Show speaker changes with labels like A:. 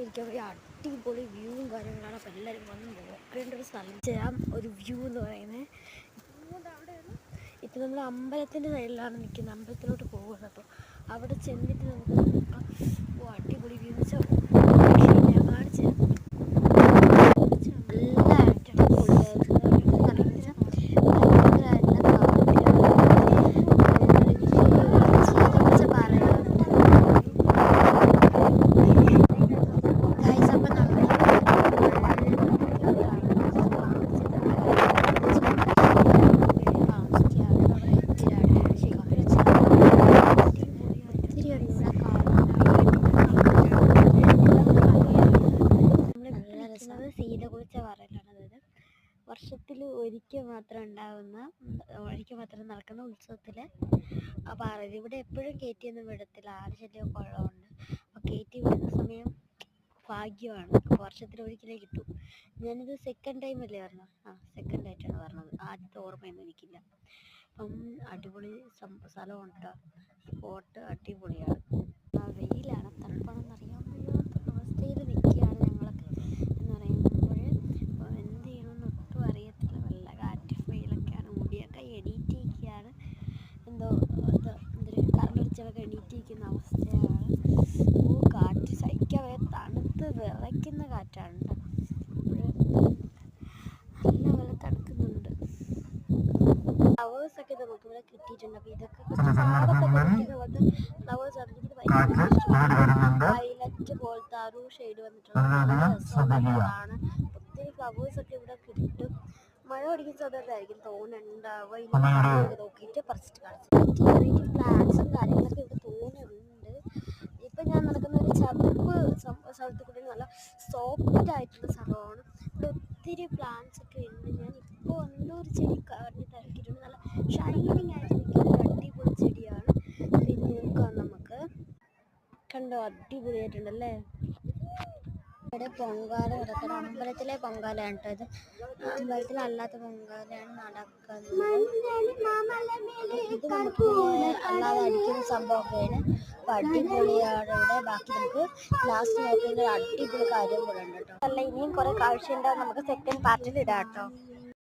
A: ഇരിക്കാൻ ഒരു അടിപൊളി വ്യൂവും കാര്യങ്ങളാണ്. അപ്പോൾ എല്ലാവരും വന്ന് നോക്കേണ്ട ഒരു സ്ഥലം ചെയ്യാം. ഒരു വ്യൂ എന്ന് പറയുന്നത് ഇപ്പം നമ്മൾ അമ്പലത്തിൻ്റെ സൈഡിലാണ് നിൽക്കുന്നത്. അമ്പലത്തിലോട്ട് പോകുന്നത്. അപ്പോൾ അവിടെ ചെന്നിട്ട് നമുക്ക് അടിപൊളി വ്യൂ എന്ന് വെച്ചാൽ ഞാൻ കാണിച്ചു തരാം. വർഷത്തിൽ ഒരിക്കൽ മാത്രം നടക്കുന്ന ഉത്സവത്തിൽ ആ പാറയിൽ ഇവിടെ എപ്പോഴും കയറ്റിയൊന്നും വിടത്തില്ല. ആന ശല്യമൊക്കെ ഉള്ളതുകൊണ്ട്. അപ്പോൾ കയറ്റി വിടുന്ന സമയം ഭാഗ്യമാണ്. വർഷത്തിൽ ഒരിക്കലേ കിട്ടൂ. ഞാനിത് സെക്കൻഡ് ടൈം അല്ലേ പറഞ്ഞത്. സെക്കൻഡ് ആയിട്ടാണ് പറഞ്ഞത്. ആദ്യത്തെ ഓർമ്മയൊന്നും എനിക്കില്ല. അപ്പം അടിപൊളി സ്ഥലമാണ് കേട്ടോ. സ്പോട്ട് അടിപൊളിയാണ്. വെയിലാണ്, തണുപ്പാണെന്ന് അറിയാൻ വയ്യാത്ത അവസ്ഥയിൽ നിൽക്കുകയാണ് ഞങ്ങളൊക്കെ എന്ന് പറയുമ്പോൾ. എന്ത് ചെയ്യണമെന്ന് ഒട്ടും അറിയത്തില്ല. നല്ല കാറ്റ് വെയിലൊക്കെയാണ്. മുടിയൊക്കെ എണീറ്റിരിക്കുകയാണ്. എന്തൊരു കറണ്ടടിച്ചൊക്കെ എണീറ്റിരിക്കുന്ന അവസ്ഥയാണ്. കാറ്റ് സഹിക്കാതെ തണുത്ത് വിറയ്ക്കുന്ന കാറ്റാണ് കേട്ടോ. നല്ലപോലെ തണുക്കുന്നുണ്ട്. ഫ്ലവേഴ്സൊക്കെ നമുക്കിവിടെ കിട്ടിയിട്ടുണ്ട്. അപ്പോൾ ഇതൊക്കെ ഫ്ലവേഴ്സ് വയലറ്റ് പോലത്തെ ആ ഒരു ഷെയ്ഡ് വന്നിട്ടുള്ള രസമാണ്. ഒത്തിരി ഫ്ലവേഴ്സൊക്കെ ഇവിടെ കിട്ടും. മഴ പിടിക്കുന്ന സമയത്തായിരിക്കും തോന്നുന്നുണ്ടാവുക. നോക്കിയിട്ട് പറിച്ചിട്ട് കാണിച്ചു. പ്ലാന്റ്സും കാര്യങ്ങളൊക്കെ ഇവിടെ തോന്നുന്നുണ്ട്. ഇപ്പം ഞാൻ നടക്കുന്ന ഒരു ചതുപ്പ് സ്ഥലത്ത് കൂടി നല്ല സോഫ്റ്റ് ആയിട്ടുള്ള സ്ഥലമാണ്. ഇവിടെ ഒത്തിരി പ്ലാന്റ്സ് ഒക്കെ ഉണ്ട്. ഞാൻ ഇപ്പോൾ എന്തോ ഒരു ചെടി കാറിന് തിരക്കിയിട്ടുണ്ട്. നല്ല ഷൈനിങ് ആയിട്ട് നിൽക്കുന്ന അടിപൊളി ചെടിയാണ്. പിന്നെ നോക്കാം നമുക്ക്. കണ്ടോ, അടിപൊളിയായിട്ടുണ്ടല്ലേ. ഇവിടെ പൊങ്കാല കിടക്കണം. അമ്പലത്തിലെ പൊങ്കാലയാണ് കേട്ടോ ഇത്. അമ്പലത്തിലല്ലാത്ത പൊങ്കാലയാണ് നടക്കുന്നത്. ഇത് നമുക്ക് അല്ലാതെ അടിക്കുന്ന സംഭവമൊക്കെയാണ്. അപ്പോൾ അടിപൊളിയാണ് ഇവിടെ. ബാക്കി നമുക്ക് ലാസ്റ്റ് നോക്കുന്ന അടിപൊളി കാര്യം കൂടെ ഉണ്ട് കേട്ടോ. അല്ല, ഇനിയും കുറേ കാഴ്ച ഉണ്ടാവും. നമുക്ക് സെക്കൻഡ് പാർട്ടിൽ ഇടാം കേട്ടോ.